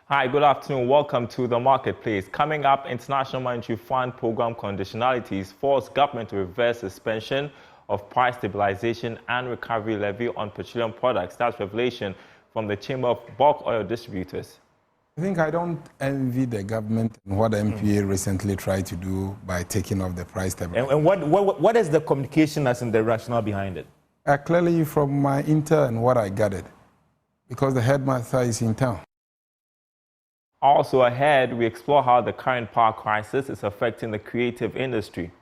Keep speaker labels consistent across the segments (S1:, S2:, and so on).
S1: Hi, good afternoon. Welcome to the Marketplace. Coming up, International Monetary Fund program conditionalities force government to reverse suspension of price stabilization and recovery levy on petroleum products. That's revelation from the Chamber of Bulk Oil Distributors.
S2: I don't envy the government and what the MPA recently tried to do by taking off the price stabilization.
S3: And what is the communication as in the rationale behind it?
S2: Clearly from my intel and what I gathered, because the headmaster is in town.
S1: Also ahead, we explore how the current power crisis is affecting the creative industry.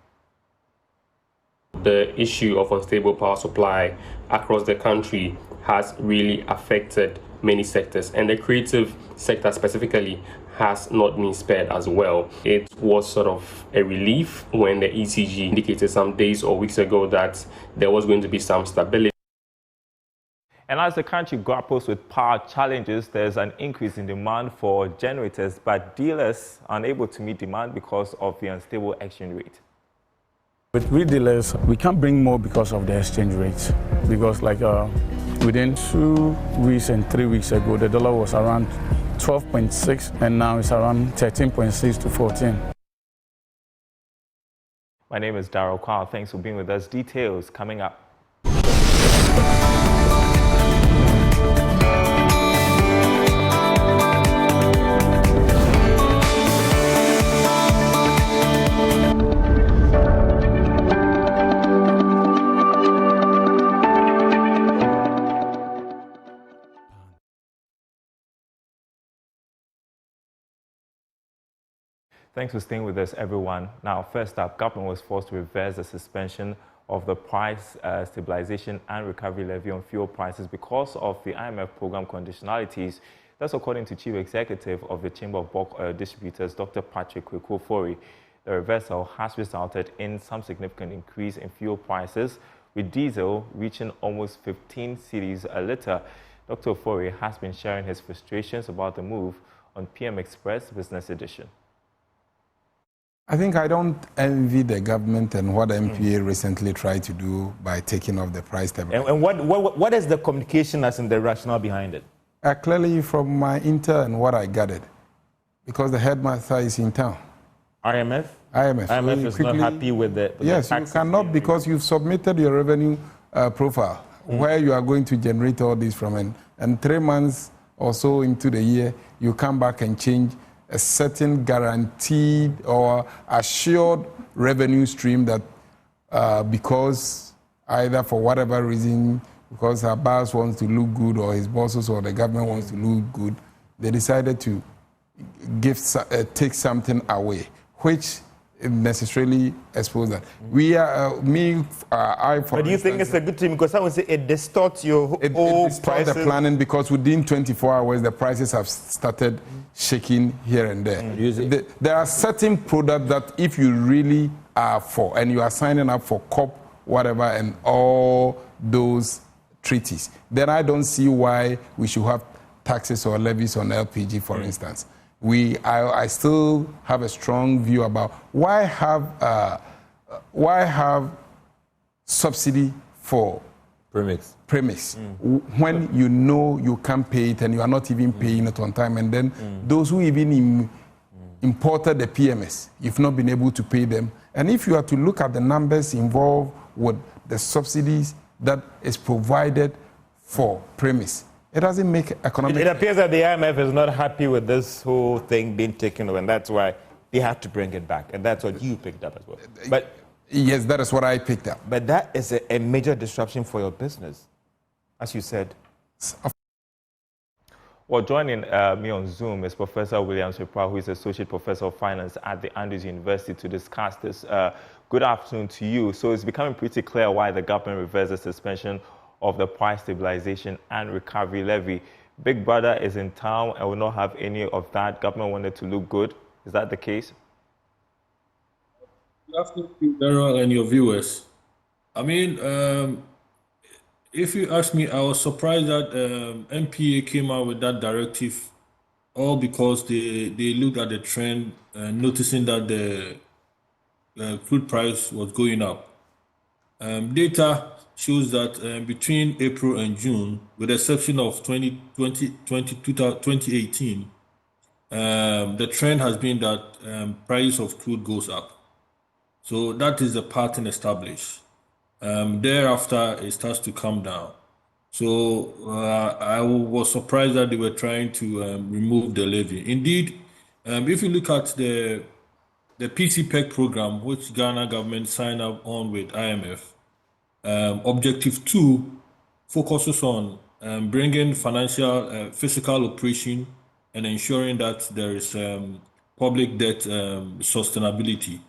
S4: The issue of unstable power supply across the country has really affected many sectors, and the creative sector specifically has not been spared as well. It was sort of a relief when the ECG indicated some days or weeks ago that there was going to be some stability.
S1: And as the country grapples with power challenges, there's an increase in demand for generators, but dealers are unable to meet demand because of the unstable exchange rate.
S5: With retailers, we can't bring more because of the exchange rates. Because within 2 weeks and 3 weeks ago, the dollar was around 12.6 and now it's around 13.6 to 14.
S1: My name is Daryl. Kwawu. Thanks for being with us. Details coming up. Thanks for staying with us, everyone. Now, first up, government was forced to reverse the suspension of the price stabilization and recovery levy on fuel prices because of the IMF program conditionalities. That's according to Chief Executive of the Chamber of Bulk Oil Distributors, Dr. Patrick Kwawu. The reversal has resulted in some significant increase in fuel prices, with diesel reaching almost 15 cedis a litre. Dr. Kwawu has been sharing his frustrations about the move on PM Express Business Edition.
S2: I don't envy the government and what the MPA recently tried to do by taking off the price stabilization.
S3: And what is the communication as in the rationale behind it?
S2: Clearly from my intel and what I gathered, because the headmaster is in town.
S3: IMF?
S2: IMF
S3: is not happy with the
S2: yes,
S3: the
S2: you cannot, because you've submitted your revenue profile where you are going to generate all this from, and 3 months or so into the year, you come back and change a certain guaranteed or assured revenue stream that because either for whatever reason, because our boss wants to look good or his bosses or the government wants to look good, they decided to take something away, which necessarily expose that.
S3: But do you think it's a good thing? Because I would say it distorts your whole prices.
S2: The planning, because within 24 hours, the prices have started shaking here and there. There are certain products that if you really are for, and you are signing up for COP, whatever, and all those treaties, then I don't see why we should have taxes or levies on LPG, for instance. I still have a strong view about why have subsidy for premise when you know you can't pay it and you are not even paying it on time, and then those who even imported the PMS, you've not been able to pay them. And if you are to look at the numbers involved with the subsidies that is provided for premise, it doesn't make economic sense.
S3: It appears that the IMF is not happy with this whole thing being taken over, and that's why they have to bring it back. And that's what you picked up as well. But
S2: yes, that is what I picked up.
S3: But that is a major disruption for your business, as you said.
S1: Well, joining me on Zoom is Professor William Sepra, who is Associate Professor of Finance at the Andrews University, to discuss this. Good afternoon to you. So it's becoming pretty clear why the government reversed the suspension of the price stabilization and recovery levy. Big Brother is in town and will not have any of that. Government wanted to look good. Is that the case?
S6: Good afternoon, Daryl, and your viewers. If you ask me, I was surprised that MPA came out with that directive, all because they looked at the trend, noticing that the crude price was going up. Data shows that between April and June, with the exception of 2018, the trend has been that price of crude goes up. So that is the pattern established. Thereafter, it starts to come down. So I was surprised that they were trying to remove the levy. Indeed, if you look at the PCPEC program, which Ghana government signed up on with IMF, Objective 2 focuses on bringing fiscal operation and ensuring that there is public debt sustainability.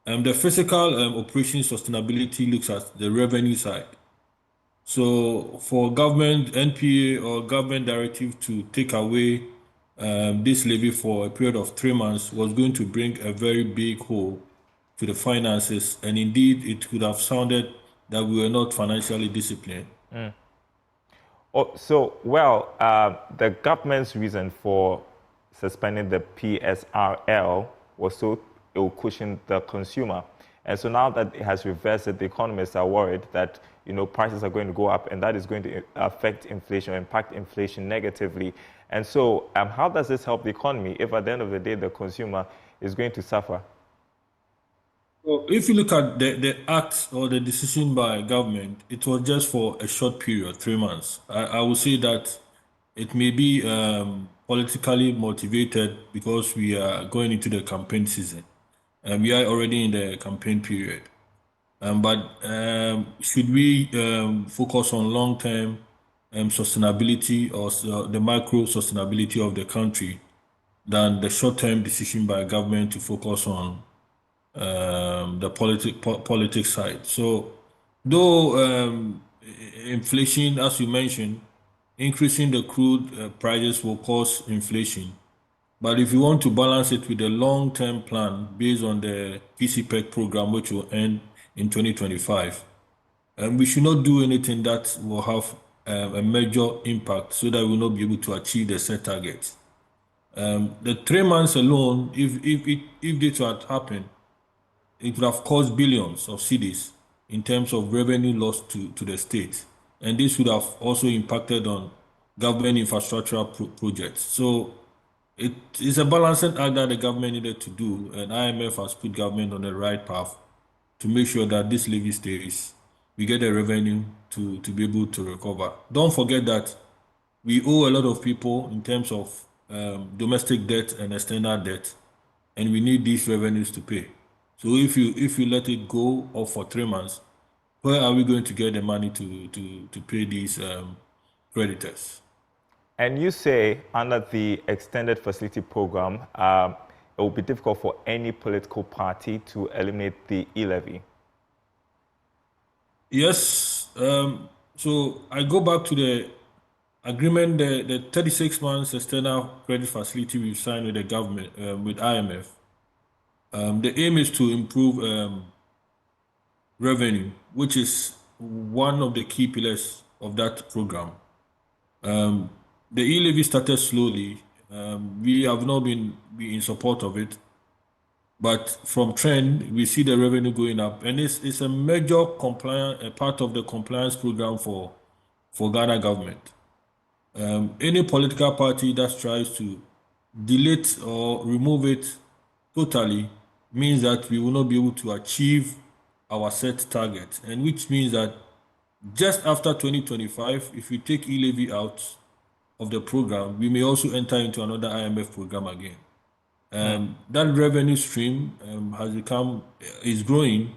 S6: The fiscal operation sustainability looks at the revenue side. So for government, NPA or government directive to take away this levy for a period of 3 months was going to bring a very big hole to the finances. And indeed, it could have sounded that we were not financially disciplined.
S1: Oh, so, the government's reason for suspending the PSRL was so it will cushion the consumer. And so now that it has reversed it, the economists are worried that prices are going to go up, and that is going to affect inflation, impact inflation negatively. And so how does this help the economy if at the end of the day the consumer is going to suffer?
S6: Well, if you look at the act or the decision by government, it was just for a short period, 3 months. I would say that it may be politically motivated because we are going into the campaign season. And we are already in the campaign period. But should we focus on long-term sustainability or the micro sustainability of the country than the short-term decision by government to focus on the politics side? So, though inflation, as you mentioned, increasing the crude prices will cause inflation. But if you want to balance it with a long-term plan based on the PCPEC program, which will end in 2025, we should not do anything that will have a major impact so that we will not be able to achieve the set targets. The 3 months alone, if this had happened, it would have cost billions of cedis in terms of revenue loss to the state. And this would have also impacted on government infrastructural projects. So it is a balancing act that the government needed to do, and IMF has put government on the right path to make sure that this levy stays. We get the revenue to be able to recover. Don't forget that we owe a lot of people in terms of domestic debt and external debt, and we need these revenues to pay. So if you let it go off for 3 months, where are we going to get the money to pay these creditors?
S1: And you say under the extended facility program, it will be difficult for any political party to eliminate the e-levy.
S6: Yes. So I go back to the agreement, the 36 months external credit facility we've signed with the government, with IMF. The aim is to improve revenue, which is one of the key pillars of that program. The e-levy started slowly. We have not been in support of it, but from trend, we see the revenue going up, and it's a major part of the compliance program for Ghana government. Any political party that tries to delete or remove it totally means that we will not be able to achieve our set target, and which means that just after 2025, if we take e-levy out of the program, we may also enter into another IMF program again. That revenue stream is growing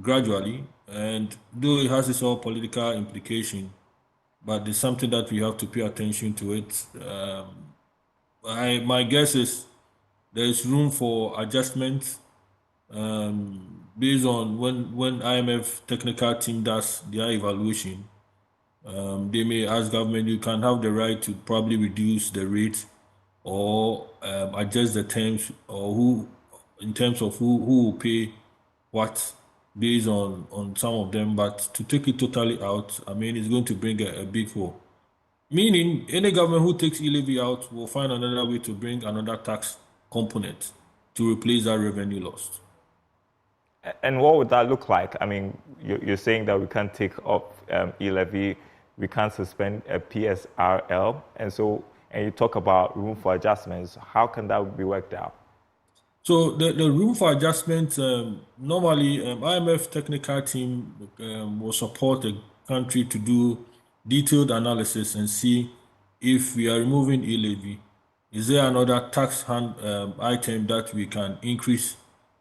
S6: gradually, and though it has its own political implication, but it's something that we have to pay attention to it. My guess is there is room for adjustment based on when IMF technical team does their evaluation. They may ask government, you can have the right to probably reduce the rate or adjust the terms, or in terms of who will pay what based on some of them. But to take it totally out, I mean, it's going to bring a big hole. Meaning, any government who takes e-levy out will find another way to bring another tax component to replace that revenue lost.
S1: And what would that look like? I mean, you're saying that we can't take off e-levy, we can't suspend a PSRL, and so and you talk about room for adjustments. How can that be worked out?
S6: So the room for adjustment, normally IMF technical team will support the country to do detailed analysis and see if we are removing e-levy, is there another tax item that we can increase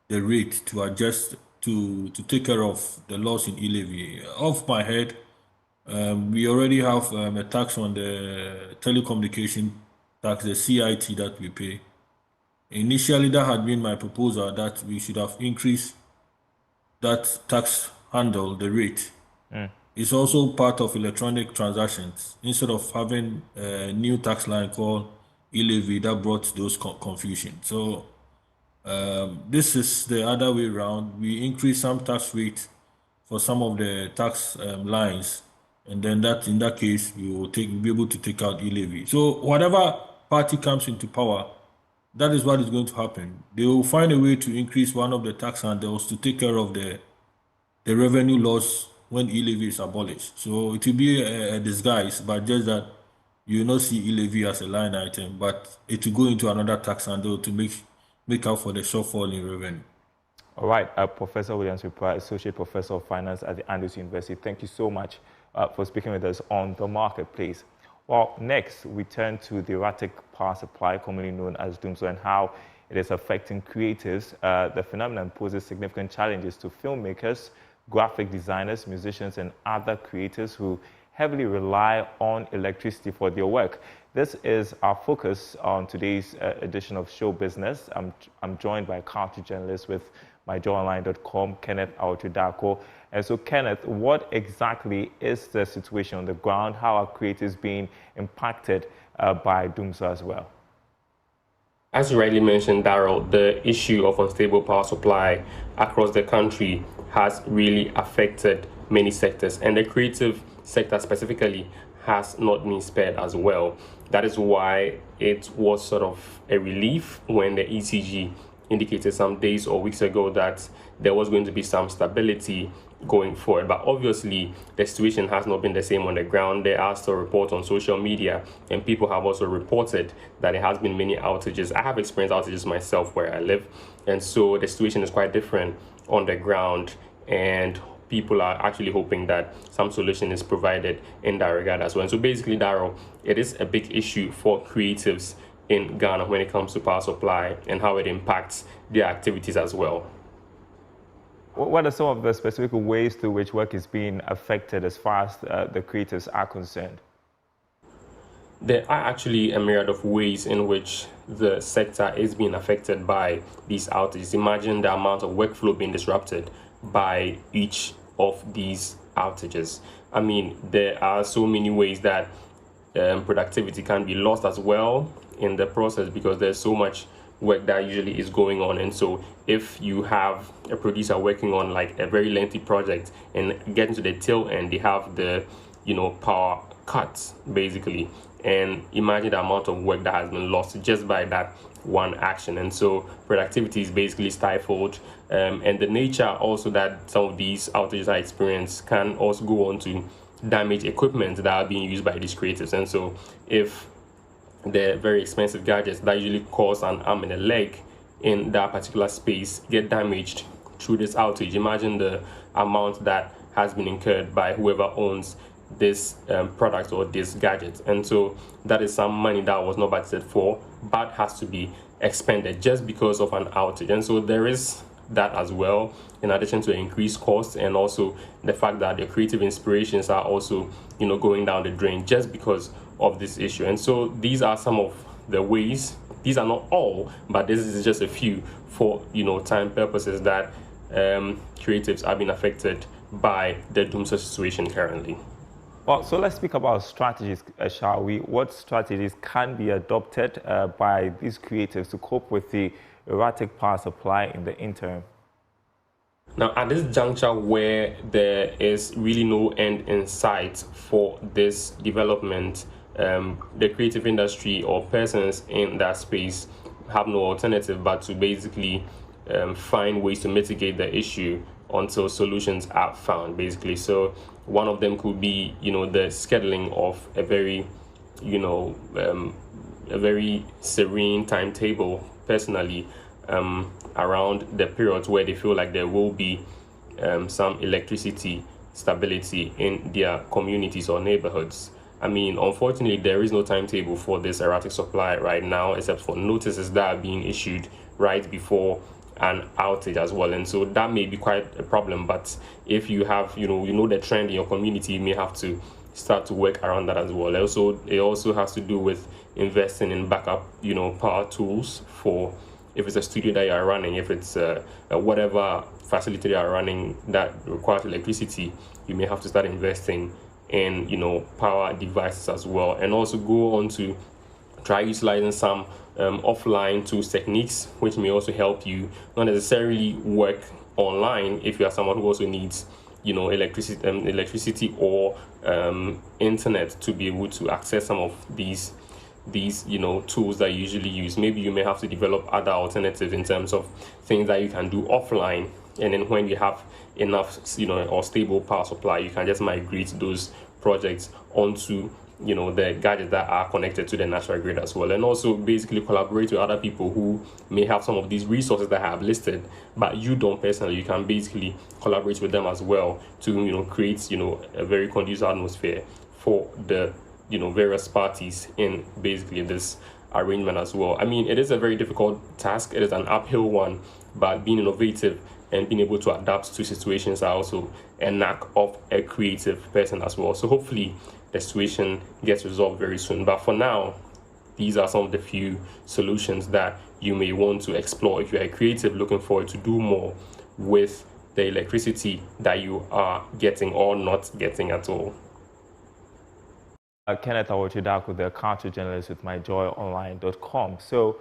S6: the rate to adjust to take care of the loss in e-levy? Off my head, we already have a tax on the telecommunication tax, the CIT that we pay. Initially, that had been my proposal that we should have increased that tax handle, the rate. It's also part of electronic transactions. Instead of having a new tax line called e-levy, that brought those confusion. So this is the other way around. We increase some tax rate for some of the tax lines, and then that in that case we will be able to take out e-levy. So whatever party comes into power, that is what is going to happen. They will find a way to increase one of the tax handles to take care of the revenue loss when e-levy is abolished. So it will be a disguise, but just that you will not see e-levy as a line item, but it will go into another tax handle to make up for the shortfall in revenue.
S1: All right, Professor Williams Ripra, Associate Professor of Finance at the Andrews University. Thank you so much for speaking with us on The Marketplace. Well, next, we turn to the erratic power supply, commonly known as doomsday, and how it is affecting creatives. The phenomenon poses significant challenges to filmmakers, graphic designers, musicians, and other creators who heavily rely on electricity for their work. This is our focus on today's edition of Show Business. I'm joined by culture journalist with myjoyonline.com, Kenneth Aotudako. And so, Kenneth, what exactly is the situation on the ground? How are creators being impacted by doomsday as well?
S4: As you rightly mentioned, Daryl, the issue of unstable power supply across the country has really affected many sectors, and the creative sector specifically has not been spared as well. That is why it was sort of a relief when the ECG indicated some days or weeks ago that there was going to be some stability going forward. But obviously, the situation has not been the same on the ground. There are still reports on social media, and people have also reported that there has been many outages. I have experienced outages myself where I live, and so the situation is quite different on the ground, and people are actually hoping that some solution is provided in that regard as well. And so basically, Daryl, it is a big issue for creatives in Ghana when it comes to power supply and how it impacts their activities as well.
S1: What are some of the specific ways through which work is being affected as far as the creatives are concerned?
S4: There are actually a myriad of ways in which the sector is being affected by these outages. Imagine the amount of workflow being disrupted by each of these outages. I mean, there are so many ways that productivity can be lost as well in the process, because there's so much work that usually is going on. And so if you have a producer working on like a very lengthy project and getting to the tail end, they have the power cuts basically, and imagine the amount of work that has been lost just by that one action. And so productivity is basically stifled, and the nature also that some of these outages are experienced can also go on to damage equipment that are being used by these creators. And so if the very expensive gadgets that usually cost an arm and a leg in that particular space get damaged through this outage, imagine the amount that has been incurred by whoever owns this product or this gadget. And so that is some money that was not budgeted for but has to be expended just because of an outage. And so there is that as well, in addition to increased costs, and also the fact that the creative inspirations are also going down the drain just because of this issue. And so these are some of the ways. These are not all, but this is just a few for time purposes that creatives are being affected by the doomsday situation currently.
S1: Well, so let's speak about strategies, shall we? What strategies can be adopted by these creatives to cope with the erratic power supply in the interim?
S4: Now, at this juncture where there is really no end in sight for this development, the creative industry or persons in that space have no alternative but to basically find ways to mitigate the issue until solutions are found, basically. So one of them could be, the scheduling of a very, a very serene timetable personally around the periods where they feel like there will be some electricity stability in their communities or neighborhoods. I mean, unfortunately, there is no timetable for this erratic supply right now, except for notices that are being issued right before an outage as well. And so that may be quite a problem. But if you have, you know the trend in your community, you may have to start to work around that as well. It also has to do with investing in backup, power tools for if it's a studio that you are running, if it's whatever facility you are running that requires electricity, you may have to start investing in power devices as well, and also go on to try utilizing some offline tools techniques, which may also help you not necessarily work online if you are someone who also needs electricity or internet to be able to access some of these tools that you usually use. Maybe you may have to develop other alternatives in terms of things that you can do offline, and then when you have enough or stable power supply, you can just migrate those projects onto the gadgets that are connected to the national grid as well, and also basically collaborate with other people who may have some of these resources that I have listed, but you don't personally. You can basically collaborate with them as well to create a very conducive atmosphere for the various parties in basically this arrangement as well. I mean, it is a very difficult task. It is an uphill one, but being innovative and being able to adapt to situations are also a knack of a creative person as well. So hopefully the situation gets resolved very soon. But for now, these are some of the few solutions that you may want to explore if you are creative, looking forward to do more with the electricity that you are getting or not getting at all.
S1: Kenneth Awochidaku, the culture journalist with myjoyonline.com. So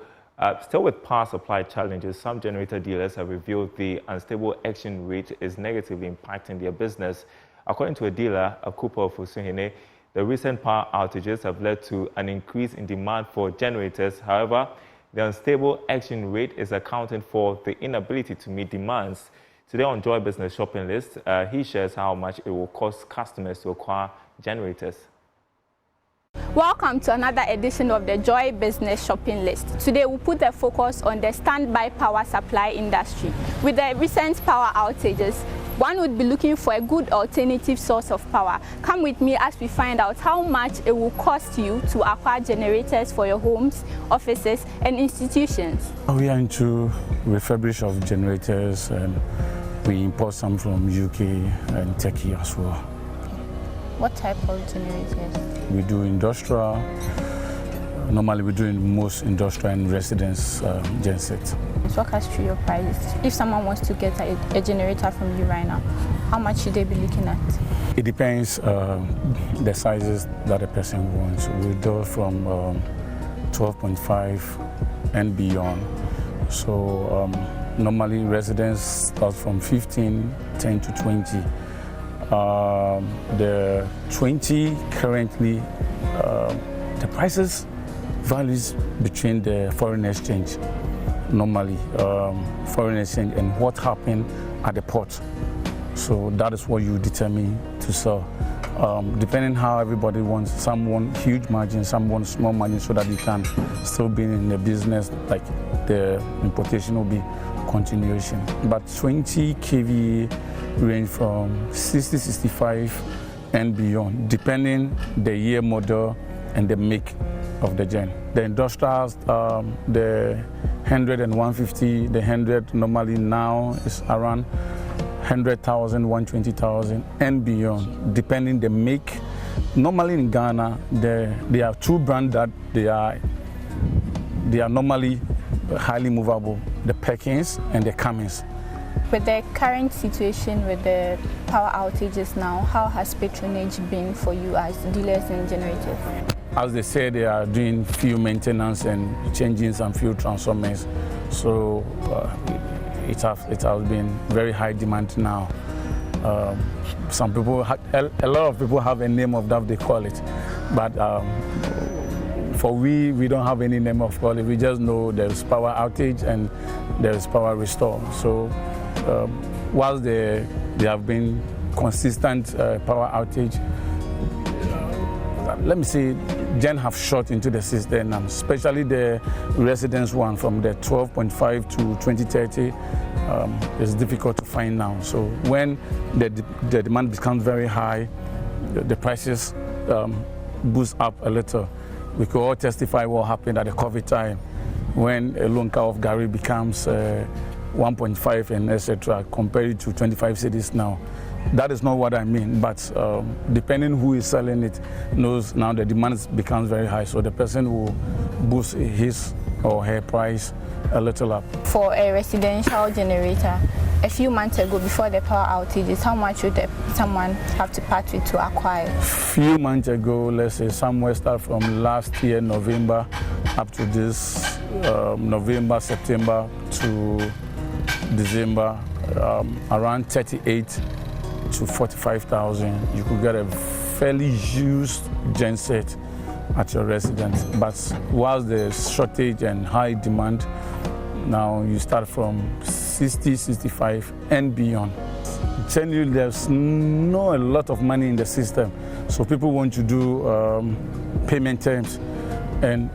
S1: still with power supply challenges, some generator dealers have revealed the unstable exchange rate is negatively impacting their business. According to a dealer, Akupo of Usuhene, the recent power outages have led to an increase in demand for generators. However, the unstable exchange rate is accounting for the inability to meet demands. Today on Joy Business Shopping List, he shares how much it will cost customers to acquire generators.
S7: Welcome to another edition of the Joy Business Shopping List. Today we put the focus on the standby power supply industry. With the recent power outages, one would be looking for a good alternative source of power. Come with me as we find out how much it will cost you to acquire generators for your homes, offices and institutions.
S5: We are into refurbish of generators, and we import some from UK and Turkey as well.
S7: What type of generators?
S5: We do industrial. Normally we do in most industrial and residence gensets.
S7: Walk us through your prices. If someone wants to get a generator from you right now, how much should they be looking at?
S5: It depends the sizes that a person wants. We do from 12.5 and beyond. So normally residence starts from 15, 10 to 20. The 20 currently, the prices varies between the foreign exchange, normally foreign exchange, and what happened at the port. So that is what you determine to sell. Depending how everybody wants, some want huge margins, some want small margins, so that you can still be in the business, like the importation will be continuation. But 20 kV range from 60, 65 and beyond, depending the year model and the make of the gen. The industrials, the 100 and 150, the 100 normally now is around 100,000, 120,000 and beyond, depending the make. Normally in Ghana, there are two brands that they are normally highly movable, the Perkins and the Cummins.
S7: With the current situation with the power outages now, how has patronage been for you as dealers and generators?
S5: As they say, they are doing few maintenance and changing some few transformers. So it has been very high demand now. Some people, a lot of people have a name of that they call it, but for we don't have any name of call it. We just know there's power outage and there's power restore. So whilst there have been consistent power outage, let me say, gen have shot into the system, especially the residence one from the 12.5 to 2030. It's difficult to find now. So when the demand becomes very high, the prices boost up a little. We could all testify what happened at the COVID time when a lunka of Gary becomes 1.5 and etc. compared to 25 cities now. That is not what I mean, but depending who is selling it knows now the demand becomes very high, so the person will boost his or her price a little up. For a residential generator, a few months ago before the power outages, how much would someone have to part with to acquire? A few months ago, let's say somewhere start from last year, November, up to this November, September to December, around 38 to 45,000, you could get a fairly used genset at your residence. But whilst there's shortage and high demand, now you start from 60, 65 and beyond. I tell you, there's not a lot of money in the system, so people want to do payment terms, and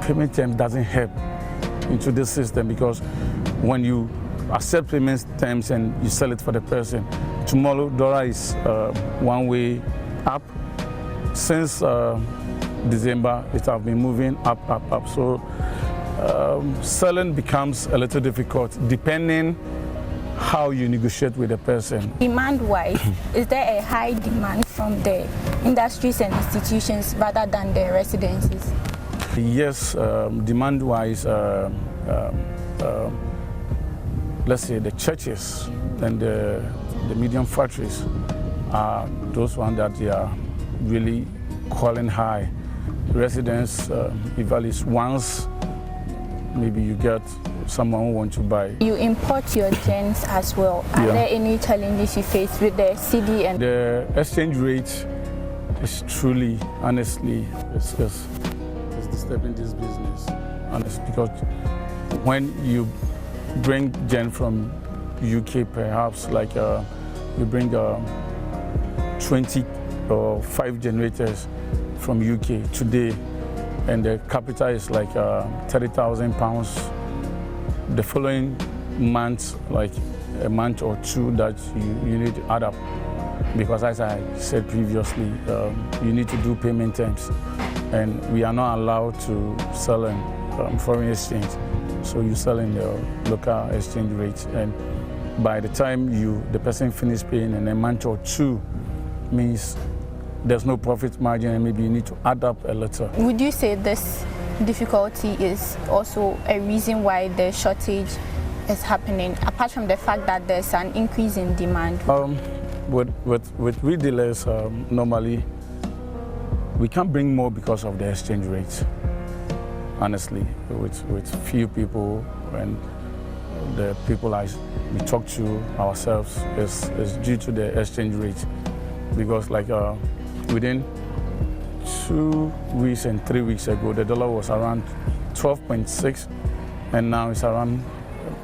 S5: payment terms doesn't help into this system, because when you accept payment terms and you sell it for the person, tomorrow dollar is one way up. Since December, it has been moving up. So selling becomes a little difficult depending how you negotiate with the person. Demand-wise, is there a high demand from the industries and institutions rather than the residences? Yes, demand-wise, let's say the churches and the medium factories are those ones that they are really calling high. Residents, if at least once, maybe you get someone who wants to buy. You import your gens as well. Are there any challenges you face with the CD and the exchange rate? Is truly, honestly, it's disturbing this business. Honestly, because when you bring gen from UK, perhaps like you bring 20 or 5 generators from UK today, and the capital is like £30,000. The following month, like a month or two, that you need to add up, because as I said previously, you need to do payment terms, and we are not allowed to sell in foreign exchange. So you sell in the local exchange rate, and by the time the person finishes paying in a month or two, means there's no profit margin, and maybe you need to add up a little. Would you say this difficulty is also a reason why the shortage is happening, apart from the fact that there's an increase in demand? With retailers, normally we can't bring more because of the exchange rate. Honestly, with few people, and the people we talk to ourselves is due to the exchange rate, because like within 2 weeks and 3 weeks ago, the dollar was around 12.6, and now it's around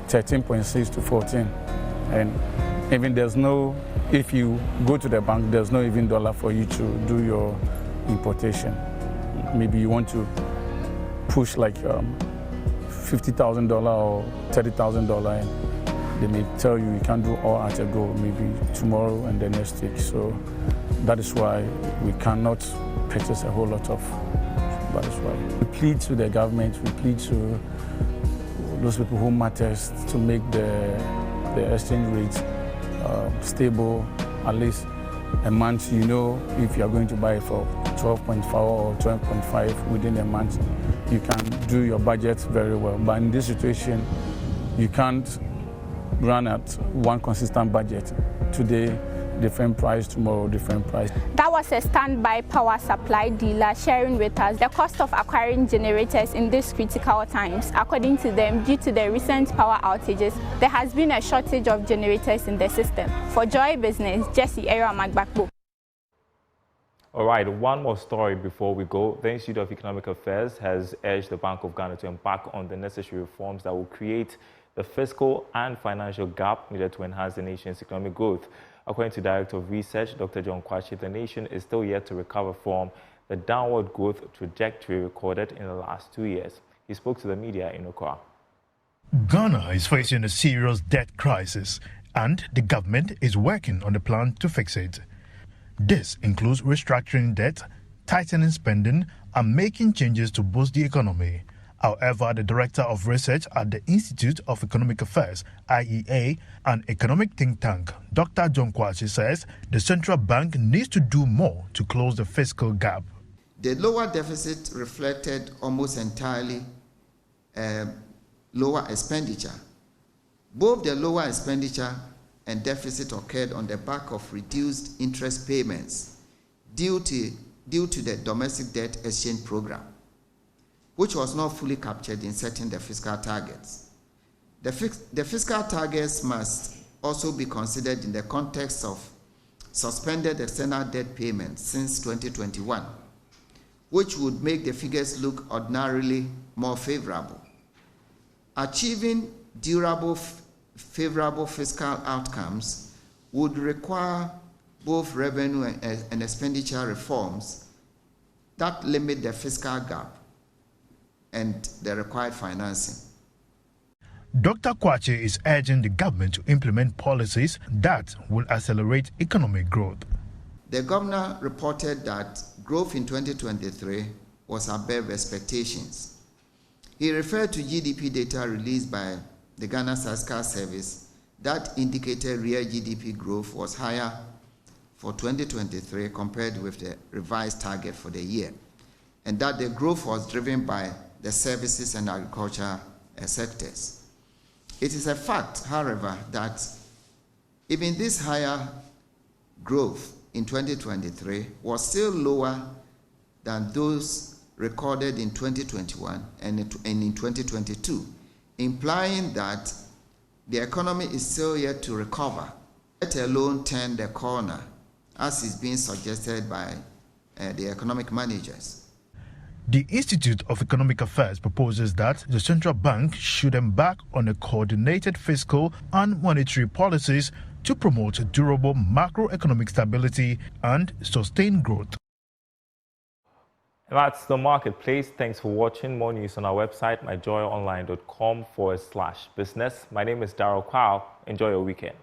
S5: 13.6 to 14, and even if you go to the bank, there's no even dollar for you to do your importation. Maybe you want to push like $50,000 or $30,000, and they may tell you can't do all at a go, maybe tomorrow and the next week. So that is why we cannot purchase a whole lot of. That is why we plead to the government, we plead to those people who matters to make the exchange rate stable, at least a month. You know, if you are going to buy for 12.4 or 12.5 within a month, you can do your budget very well. But in this situation, you can't run at one consistent budget. Today, different price, tomorrow, different price. That was a standby power supply dealer sharing with us the cost of acquiring generators in these critical times. According to them, due to the recent power outages, there has been a shortage of generators in the system. For Joy Business, Jesse Era Magbakbo.
S1: All right, one more story before we go. The Institute of Economic Affairs has urged the Bank of Ghana to embark on the necessary reforms that will create the fiscal and financial gap needed to enhance the nation's economic growth. According to Director of Research, Dr. John Kwawu, the nation is still yet to recover from the downward growth trajectory recorded in the last 2 years. He spoke to the media in Accra.
S8: Ghana is facing a serious debt crisis, and the government is working on a plan to fix it. This includes restructuring debt, tightening spending, and making changes to boost the economy. However, the Director of Research at the Institute of Economic Affairs, IEA, an economic think tank, Dr. John Kwawu, says the central bank needs to do more to close the fiscal gap.
S9: The lower deficit reflected almost entirely lower expenditure. Both the lower expenditure and deficit occurred on the back of reduced interest payments due to the domestic debt exchange program, which was not fully captured in setting the fiscal targets. The fiscal targets must also be considered in the context of suspended external debt payments since 2021, which would make the figures look ordinarily more favorable. Achieving durable, favorable fiscal outcomes would require both revenue and expenditure reforms that limit the fiscal gap and the required financing.
S8: Dr. Kwawu is urging the government to implement policies that will accelerate economic growth.
S9: The governor reported that growth in 2023 was above expectations. He referred to GDP data released by the Ghana Statistical Service that indicated real GDP growth was higher for 2023 compared with the revised target for the year, and that the growth was driven by the services and agriculture sectors. It is a fact, however, that even this higher growth in 2023 was still lower than those recorded in 2021 and in 2022, implying that the economy is still yet to recover, let alone turn the corner, as is being suggested by the economic managers.
S8: The Institute of Economic Affairs proposes that the central bank should embark on a coordinated fiscal and monetary policies to promote durable macroeconomic stability and sustain growth.
S1: That's the marketplace. Thanks for watching. More news on our website, myjoyonline.com/business. My name is Daryl. Enjoy your weekend.